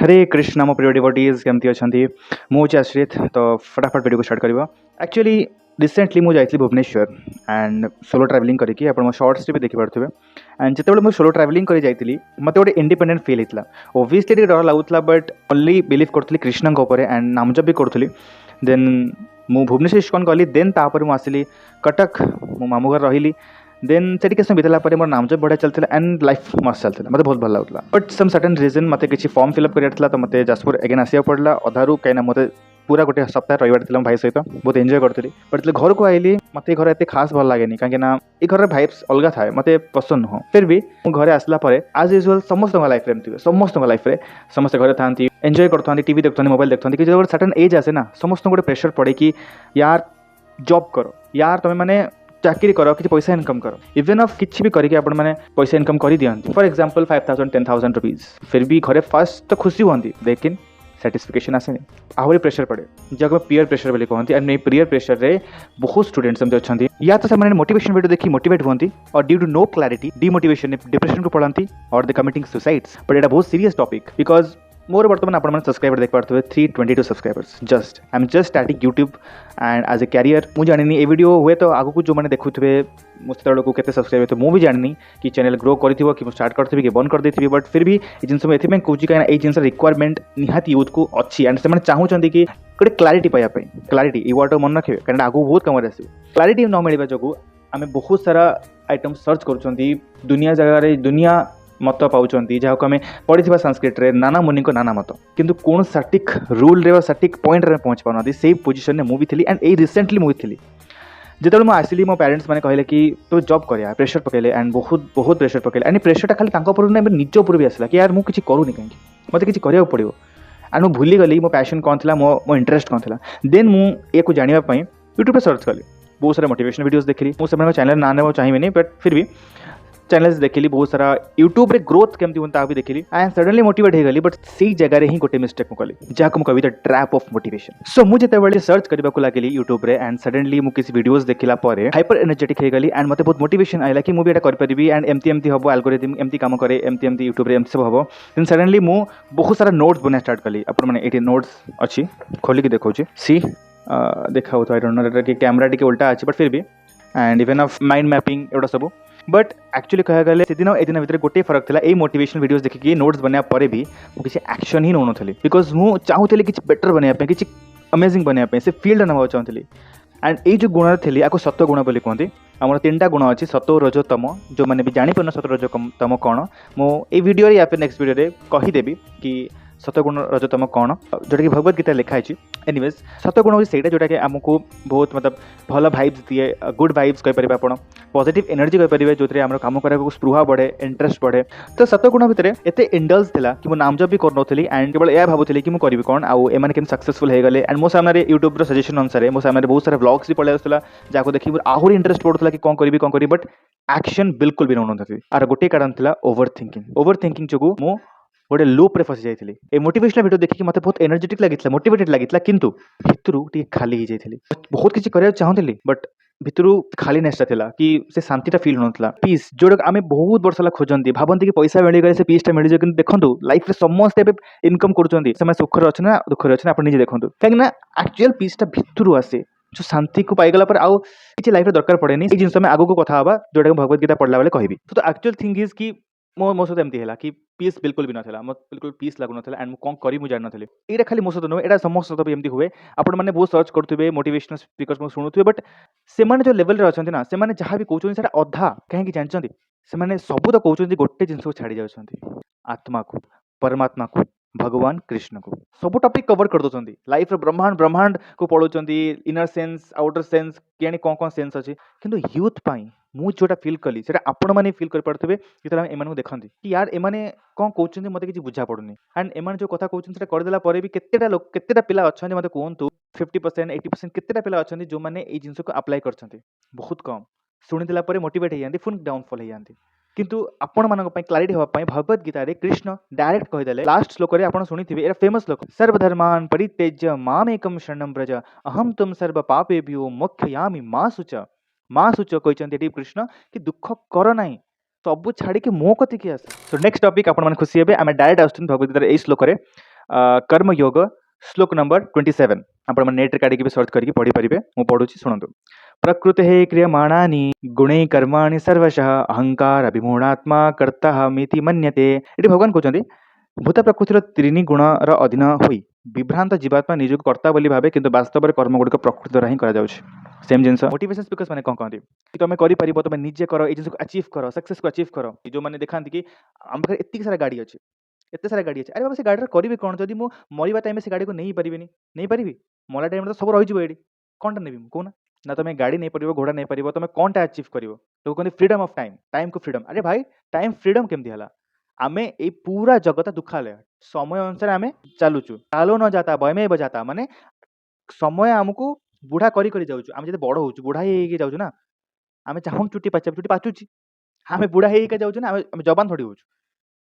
हरे कृष्ण मो प्रिय डिवोटीज केमती अच्छा मुझे आश्रित तो फटाफट वीडियो को स्टार्ट करवा। एक्चुअली रिसेंटली मुझे जाइए भुवनेश्वर एंड सोलो ट्रावेलिंग करके आप शॉर्ट्स भी देखिपे एंड जिते मुझे सोलो ट्रावेलिंग कर जाइली मत गोटे इंडिपेंडेंट फील होता। ओबियसली डर लगुला बट ओनली बिलीव करी कृष्ण एंड नामजप भी करी। देन मु भुवनेश्वर इस्कन गली देन तापर मुझे आसली कटक मो मामू घर रही। देन से किसी बीतला मोर नामजप बढ़िया चलता एंड लाइफ मस्त चलता मतलब बहुत भल लगुला। बट सम सर्टेन रीजन मत किसी फॉर्म फिलअप करार तो मत जाजपुर एगेन आसा पड़ा अधारू कहीं मत पूरा गोटे सप्ताह रही भाई सहित बहुत एंजॉय करी। बट घर को आइली मत घर एत खास भल लगे कहीं ये घर भाइब्स अलग थाए मत पसंद नुह। फिर भी घर आसला आज यूजुअल समस्त लाइफ में समस्त लाइफ में समस्त घर था एंजॉय करते टीवी देखते मोबाइल देखते कि जो सर्टेन एज आसे ना समस्त गोटे प्रेशर पड़े कि यार जॉब करो यार तुम मैंने चाकरी करो कि पैसा इनकम करो इवेन ऑफ किसी भी करके आपण मैंने पैसा इनकम कर दिखाते फॉर एग्जांपल 5,000 10,000 रुपीज फिर भी घरे फर्स्ट तो खुशी होती लेकिन साटिस्फिकेशन आसेनी आहरी प्रेशर पड़े जब पीयर प्रेशर बोली कहते एंड पीयर प्रेशर रे बहुत स्टूडेंट्स एमती अच्छा या तो से मोटिवेशन वीडियो देखी मोटिवेट होती और due to no clarity demotivation depression को पढ़ाती और द कमिटिंग सुसाइड्स। बट एटा बहुत सीरियस टॉपिक बिकॉज मोर बर्तमान आप सब्सक्राइबर देख पारे 322 subscribers just I am just starting YouTube and as a career मुझे जानी ये वीडियो हुए तो आगु को जो मैंने देखुए मुझे को केते सब्सक्राइबर तो मुझे जानी कि चैनल ग्रो करी कि स्टार्ट करी कि बंद कर दी। बट फिर भी ये जिन मुझे कहूँ कहीं ये जिन रिक्वायरमेंट निहाती यूथ को अच्छी एंड से चाहूँ कि गोटे क्लारिटी पाइबापी क्लारिटी ये वर्ड मन रखे कहीं आगू बहुत कम आस क्लारिटी न मिलवा जो आम बहुत सारा आइटम सर्च कर दुनिया जगह दुनिया मत पाँच जहाँ को आम पढ़ी संस्कृत रे नाना मुनि को नाना मत किंतु कौन सटिक रूल रे सटिक पॉइंट रे पहुँच पाना से पोजिशन में मुझे थी एंड ये रिसेंटली मुझे थी जिते मुझे आसली मो पेरेंट्स मैंने कहले कि तो जॉब करिया प्रेशर पकेले एंड बहुत बहुत प्रेशर पकेले एंड प्रेशरटा खाली उपर ना निज उपर भी आसला कि यार मुझे किसी करूनी कहीं मत किसी करा पड़ो एंड मुझे भूली गली मो पैशन कौन था मो इंटरेस्ट कौन था। देन मुझे को जानापी यूट्यूब पर सर्च कली बहुत सारा मोटिवेशनल वीडियोस देखली मुझे चैनल ना ना चाहिए बट फिर भी चैनल्स देखली बहुत सारा यूट्यूब रे ग्रोथ केमती होता भी देखली एंड सडनली मोटिवेट हो गली। बट से जगह ही गोटे मिस्टेक कली जहाँ को कही ट्रैप ऑफ मोटिवेशन। सो मुझे जिते सर्च करने को लगे यूट्यूब रे एंड सडनली मुझे किसी वीडियोस देखला हाइपर एनर्जेटिक हो गली एंड मत बहुत मोटिवेशन आइला कि मुझे करी एंड एमती एमती हम एल्गोरिथम एमती काम करे एमती एमती यूट्यूब रे एमती सब हम देन सडनली मुझे बहुत सारा नोट्स बना स्टार्ट कली अपन मैंने ये नोट्स अच्छी खोलिक देखा सी देखा आई डोंट नो कि कैमरा टी उल्टा अच्छी बट फिर भी and even of mind mapping एवटा सब। बट एक्चुअली कह गले से दिन ए दिन भितर गोटे फरक था ये मोटिवेशनल वीडियोस देखिए नोट्स बनवा पर भी किसी एक्शन ही नौन बिकज मुझे चाहूली कि बेटर बनवाई कि अमेजिंग बनवाई से फील्ड नवा चाहूली एंड ये जो गुण थी आपको सत्व गुण बोली कहते आम 3टा गुण अच्छी सत्व रज तम जो मैंने भी जापर सत्व रज तम कौन मुझे वीडियो या फिर नेक्स्ट वीडियो कहीदेवी कि सतगुण रजतम कौन जोटा कि भगवत गीता लिखाई। एनीवेज सतगुण हूँ से जोटा कि आमको बहुत मतलब भल भाइब्स दिए गुड भाइब्स कहीपर आप पॉजिटिव एनर्जी कहीपर जो आम कम कराया स्पृहा बढ़े इंटरेस्ट बढ़े। तो सतगुण भितर एत इंडल्स था कि नामजप भी करूनी एंड केवल यह भावुली कि मुझे कौन आउ एम के सक्सेसफुल हो गले एंड मो सामने यूट्यूब सजेशन अनुसार मो सामने बहुत सारा ब्लॉग्स भी पड़े आसाला जहाँ देखिए आहरी इंटरेस्ट पड़ूला कि कौन करी बट एक्शन बिल्कुल भी नौ ना। आर गोटे कारण था ओवर थिंकिंग जो मु गोटे लूप रे फसी जाइए। ए मोटिवेशनल वीडियो देखिए मत बहुत एनर्जेटिक लगी मोटिवेटेड लगी किंतु भितरू टी खाली ही जाइए बहुत किसी करा चाहूली बट भितरू खालीनेसटा था कि से शांतिटा फील होता पीस जोटा आम बहुत वर्ष खोजती भावती कि पैसा मिलगले से पीसटा मिल जाए कि देखो लाइफ में समस्त इनकम कर सुखर अच्छे ना दुखर अच्छे आप निजे देखो कहीं एक्चुअल पीसटा भितरू आसे जो शांति को पाईगला आउ किसी लाइफ में दरकार पड़े ये जिन आगे को कथा हाँ जोटा भगवत गीता पढ़ला बेले कहि। तो एक्चुअल थिंग इज कि मो सहित एमती है कि पीस बिल्कुल भी ना मत बिल्कुल पीस लगुन एंड कौन करी मुझे जान नी यहाँ खाली मो सहित नुहे यहाँ समस्त भी एमती हुए आपण मैंने बहुत सर्च करुवे मोटिवेशनल स्पीकर्स शुणुवे बट से जो लेवल अच्छा ना से जहाँ भी कहते हैं अधा कहीं जानते से सब तो कहते गोटे जिन को छाड़ी जाती आत्मा को परमात्मा को भगवान कृष्ण को सब टॉपिक कवर कर दौरान लाइफ ब्रह्मांड ब्रह्मांड को पढ़ाऊँ इनर सेन्स आउटर सेन्स किए कौन सेन्स अच्छी किंतु यूथ पाई मुझे जोटा फिल कली से आपण मैंने फिल कर पारे जो एम देखते कि यार एमाने कौन कहते मत कि बुझा पड़ूनी एंड एम जो कथा कहते करदेला भी केतेटा पिला अच्छा मत कहतु 50% 80% केतेटा पिला अच्छा जो मैंने ये जिन को अप्लाई कर बहुत कम शुणीदेला मोटिवेट हो जाती पुणी डाउनफॉल हो जाती किंतु आपण मान क्लारिटी होगापी भगवत गीता रे कृष्ण डायरेक्ट कहीदेले लास्ट श्लोक रे आपण शुणिथिबे एरा फेमस श्लोक सर्वधर्मान परित्यज्य मामेकं शरणं व्रज अहम तुम सर्व पापेभ्यो मोक्षयामि माँ सूच कहते कृष्ण कि दुख कर ना सब छाड़ी मो कतिक आस। सो नेक्स्ट टॉपिक आप खुशी हे आम डायरेक्ट आस भगवत गीता श्लोक कर्मयोग श्लोक नंबर 27 आपण नेट काढिकी भी सर्च करके पढ़ी पारिबे। मु पढ़ुछि शुणନ୍ତୁ। प्रकृतेः क्रियमाणानि गुणैः कर्माणि सर्वशः अहंकार विमूढात्मा कर्ताहमिति मन्यते। एठी भगवान कहउछन्ति भूत प्रकृतिर त्रीनि गुणर अधीन होई विभ्रांत जीवात्मा निजक कर्ता बोली भावे किंतु वास्तव में कर्म गुड़िक प्रकृति द्वारा ही करा जाउछि। सेम जिनस मोटिवेशन स्पीकर्स माने कोन कहंती कि तुम करि परिबो, तुम निजे करो, ए जिंस को अचीव करो, सक्सेस को अचीव करो। जो माने देखांती कि हम पाखे एत्तिक सारा गाड़ी अछि, एत्ते सारा गाड़ी अछि। अरे बाबा से गाड़ी करिवे कोन जदि मु मरिबा टाइम में से गाड़ी को नहीं परिबेनी, नहीं परिबी मला टाइम तो सब रहि जिवो एडी कोनटा नेबी कोना ना। तुम गाड़ी नहीं परिबो, घोड़ा नहीं परिबो, तुम कोनटा अचीव करिवो। लोग कहंती फ्रीडम ऑफ टाइम, टाइम को फ्रीडम। अरे भाई टाइम फ्रीडम केमती हला? आमे ए पूरा जगत दुखालय समय अनुसार आमे चालुचु। चालो न जाता भयमेव जाता माने समय हमकु बुढ़ा करी करी जाउछु। आमे जते बड़ होउछु बुढ़ा हे जाउछु ना। आमे चाहूं चुट्टी पाचुची, आमे बुढ़ा हे जाउछु ना। आमे जवान थोड़ी होउछु।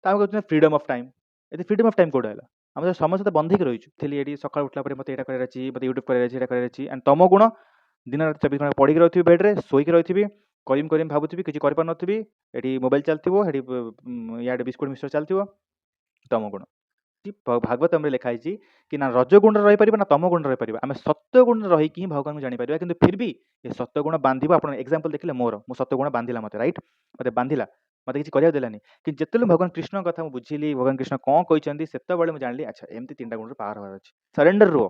त आमे कहउछु फ्रीडम ऑफ टाइम। एते फ्रीडम ऑफ टाइम कोड हला? आमे तो समय सहित बंधिक रहिछु। थेली एडी सकाळ उठला परे मते एटा करे अछि, मते यूट्यूब करे अछि, एटा करे अछि। एंड तम गुण दिन रात 24 घंटा पड़ी रहथिबी बेड रे, सोई के रहथिबी, करिम भाबुथिबी, किछि करि पार नथिबी। एडी मोबाइल चलथिबो, एडी याडे बिस्कुट मिक्सचर चलथिबो। तम गुण भागवतम लिखा है कि ना रजगुण रही पार ना तम गुण रही पार। आम सत्वगुण रही भगवान को जापर कि फिर भी ये सत्वगुण बांध आप एग्जांपल देखिले मोर मो सत्वगुण बांधिला मत राइट मत बांधिला मत किसी करा देलानी कि जिते भगवान कृष्ण कथा मुझे बुझिली भगवान कृष्ण कौन कहते से मुझे जानली अच्छा एमती 3टा गुण पार हबार अच्छे सरेंडर रुह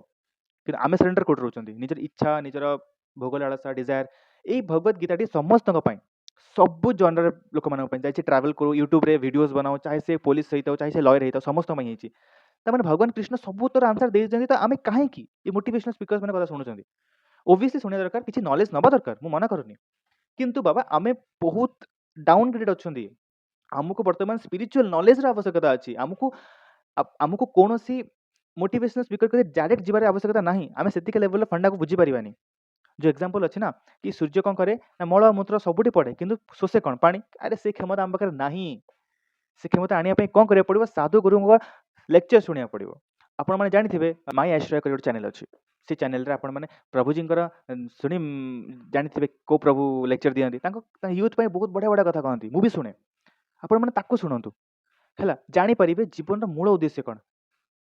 कि आम सरेंडर कौट रोच निजर इच्छा निजर भोग लालसा डिजायर यही भगवत गीता समस्त सब जनर लोक मान चाहे ट्रावेल करू यूट्यूब रे वीडियोस बनाओ चाहे से पुलिस सहित चाहे से लॉयर होता समस्त मैंने भगवान कृष्ण सब तर आंसर दे तो आम कहीं ये मोटिवेशनल स्पीकर्स मैंने कथा शुणुंट ओबियसली शुणा दरकार किसी नॉलेज नवा दरकार मु मना करूनी किंतु बाबा आम बहुत डाउनग्रेड अच्छा आमको बर्तमान स्पिरिचुअल नॉलेज आवश्यकता अच्छी आमको आमको कौन सी मोटिवेशनल स्पीकर के डायरेक्ट जीवार आवश्यकता ना आम से लेवल फंडा को बुझी पारानी जो एग्जांपल अच्छे ना कि सूर्य कौन करे ना मल मूत्र सबुठी पड़े किंतु शोषे कौन पानी अरे से क्षमता आम पाखे नहीं से क्षमता आने कौन करा पड़ो साधु गुरु लेक्चर शुणा पड़ो आपण मैंने जानी माई आश्रय कर चैनल अच्छी से चैनल रे आपण मैंने प्रभुजी शुणी जानी को प्रभु लेक्चर दिखाती यूथ पर बहुत बढ़िया बढ़िया कथा कहती मुझे शुणे आपण मैंने शुणु है जापर जीवन मूल उद्देश्य कौन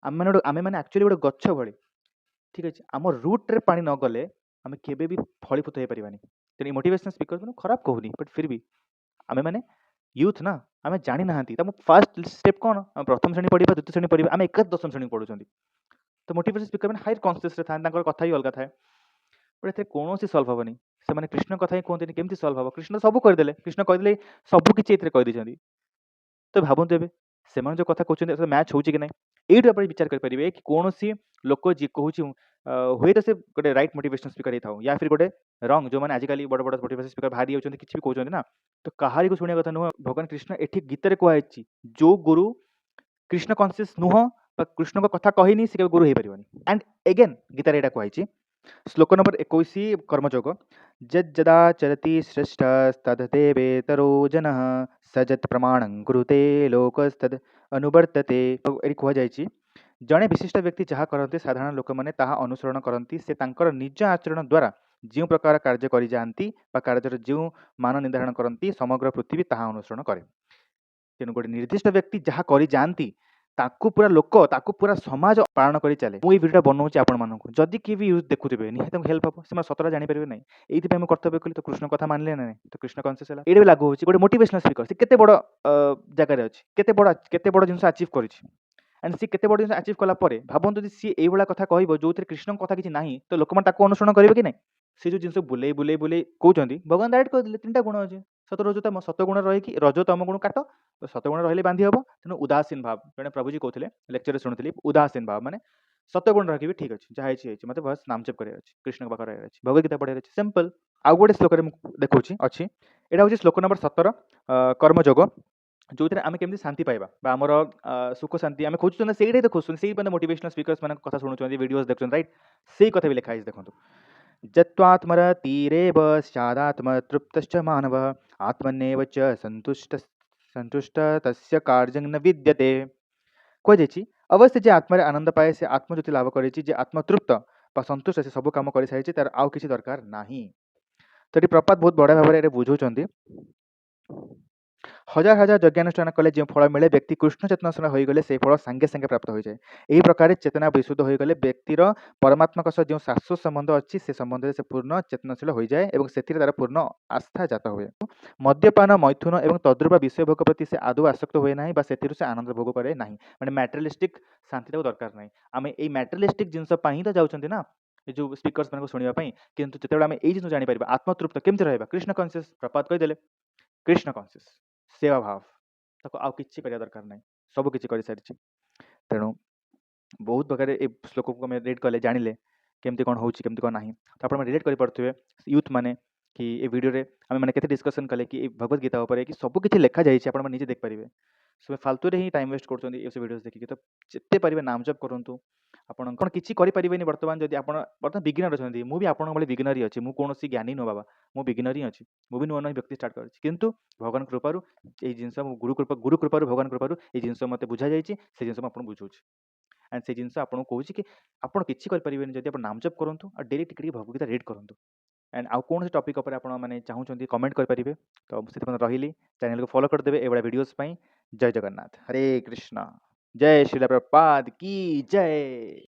आम मैंने एक्चुअली गोटे गछ भली ठीक अच्छे आम रूट्रे पा न गले आम केबे भी फलीभूत हो पारानी तेनाली मोटिवेशनल स्पीकर मैंने खराब कहूनी बट फिर भी आम मैंने यूथ ना आम जानी ना फास्ट स्टेप कौन आम प्रथम श्रेणी पढ़ा द्वितीय श्रेणी पढ़ा आम एकादश दशम श्रेणी पढ़ुं तो मोटिवेशनल स्पीकर मैंने हायर कन्सियस था कथा ही अलग थाए बट ए कौन सल्व हेनी से कृष्ण कथा ही कहते केमती सल्व हम कृष्ण सब करदे कृष्ण कहीदे सब किसी कहीदे तो भावतु ए से जो कथा कहते मैच हो कि ना ये विचार करेंगे कि कौन सी लोक जी कहूँ हुए तो से गोटे राइट मोटिवेशनल स्पीकर था या फिर गोटे रंग जो मैंने आजिकल बड़ बड़ मोटिवेशनल स्पीकर बाहरी होती किसी भी कहते ना तो कहारी को शुणा कथा नुह भगवान कृष्ण एठी गीत कहुई जो गुरु कृष्ण कन्सीयस नुह कृष्ण कथा कहनी से गुरु हो पार एंड एगेन गीतार यहाँ कहुई श्लोक नंबर 21 कर्मयोग जदा चरती श्रेष्ठ तदेवेतरो जन सजत प्रमाणं कुरुते लोकस्तद अनुवर्तते ये कहुई जड़े विशिष्ट व्यक्ति जहाँ करते साधारण लोक मैंने अनुसरण करती से तांकर निज आचरण द्वारा जो प्रकार कार्य कर जाती कार्य जो मान निर्धारण करती समग्र पृथ्वी ताहा अनुसरण करे तेणु गोटे निर्दिष्ट व्यक्ति जहाँ कर जाती ताकू पूरा लोक ताकू पूरा समाज पालन कर चले मुझे भिडियो बनाऊँ आपको जदि किए भी यूज देखुए निहत हेल्प हम से सतरा जापर ना ये कर्तव्य कली तो कृष्ण कथा मानले ना तो कृष्ण कन्सीयस है ये लागू हो गोटे मोटिवेशनल स्पीकर से केते बड़ जगार अच्छी केते बड़ जिन अचीव कर एंड सी केते बड़ जिन अचीव कलापर भावतु सी ये कथा कह जो कृष्ण कथा किसी ना तो लोक मैंने अनुसरण करेंगे कि ना सी जो जिन बुले बुले बुले कहते भगवान डायरेक्ट कहते 3टा गुण अच्छे सतरजतम सतगुण रही रजतम गुण काट तो सतगुण रही बांधि हम तेणु उदासीन भाव जड़े प्रभुजी कहते लेक्चर शुणुली उदासीन भाव मैंने सतगुण रखी ठीक अच्छे जहाँ मत बस नामजप कर कृष्ण पाखे रहा भगवत गीता पढ़ार अच्छे सिंपल आउ गोटे श्लोक देखा अच्छी यहाँ हूँ श्लोक नंबर 17 कर्मयोग जो आम केमी शांति पाइबा आमर सुख शांति आम खोजुन से देखुन से मोटिवेशनल स्पीकर्स मान कथा शुणुं वीडियोस देखुं राइट से कथा भी लिखाई देखो जत्वात्मरतिरेव स्यादात्म तृप्तश्च मानव आत्मन्येव च संतुष्ट तस्य कार्यं न विद्यते कहुई अवश्य जे आत्मार आनंद पाए से आत्मज्योति लाभ कर आत्मतृप्त संतुष्ट से सब कम कर सारी तार आउ किसी दरकार नहीं तो ये प्रपात बहुत बड़ा भाव में बुझाऊँ हजार हजार यज्ञानुष्ठान कले जो फल मिले व्यक्ति कृष्ण चेतनाशील होगले से फल सांगे सांगे प्राप्त हो जाए। यही प्रकार चेतना विशुद्ध होगले व्यक्तिर परमात्मा सह जो शाश्वत संबंध अच्छी से संबंध से पूर्ण चेतनशील हो जाए और से तार पूर्ण आस्था जात हुए। मद्यपान मैथुन और तद्रुप विषय भोग प्रति से आदौ आसक्त हुए ना से आनंद भोग करे ना मैंने मैटेरियलिस्टिक शांति दरकार ना आम ये मैटेरियलिस्टिक जिनस तो जाऊँच ना ये जो स्पीकर्स मैं शुणापी कितु जो आम ये जिन जापर आत्मतृप्त केमती रहा कृष्ण कन्सीयस प्रपात कहीदेले कृष्ण कन्सीयस सेवा भाव ताको आउ किछि करिया दरकार नाही सब किछि करि सारिछि। तेणु बहुत प्रकार ए श्लोक को आम रीड कले जानिले केमती कौन होछि केमती कौन नाही तो आपण रिलेट करि पारथुबे यूथ माने कि ए वीडियो रे आमे माने केते डिस्कशन कले कि भगवत गीता ऊपर कि सब किछि लेखा जाइछि आपण माने निजे देख पारिबे सब फालतू रे ही टाइम वेस्ट करछन्ती ए सब वीडियोस देखि तो जेते पारिबे नाम जप करंतु आपण कोन किछि करि पारिबेनी वर्तमान जदि आपण वर्तमान बिगिनर अछन्ती मु भी आपण भली बिगिनर ही अछि मु कोनोसी ज्ञानी नो बाबा मु बिगिनर ही अछि मु भी नुआ नुआ व्यक्ति स्टार्ट करछि किंतु भगवान कृपारु ए जिंस गुरु कृपारु भगवान कृपारु ए जिंस मते बुझा जाइछि से जिंस आपण बुझौछि एंड से जिंस आपण कहूछि कि आपण किछि करि पारिबेनी जदि आपण नाम जप करंतु आ डेली टिके भगवत गीता रीड करंतु एंड आउ कौन से टॉपिक ऊपर आपण माने चाहूछन्ती कमेंट कर पारिबे तो से रहिली चैनल को फॉलो कर देबे एबडा वीडियोस पई। जय जगन्नाथ हरे कृष्णा जय श्रील प्रभुपाद की जय।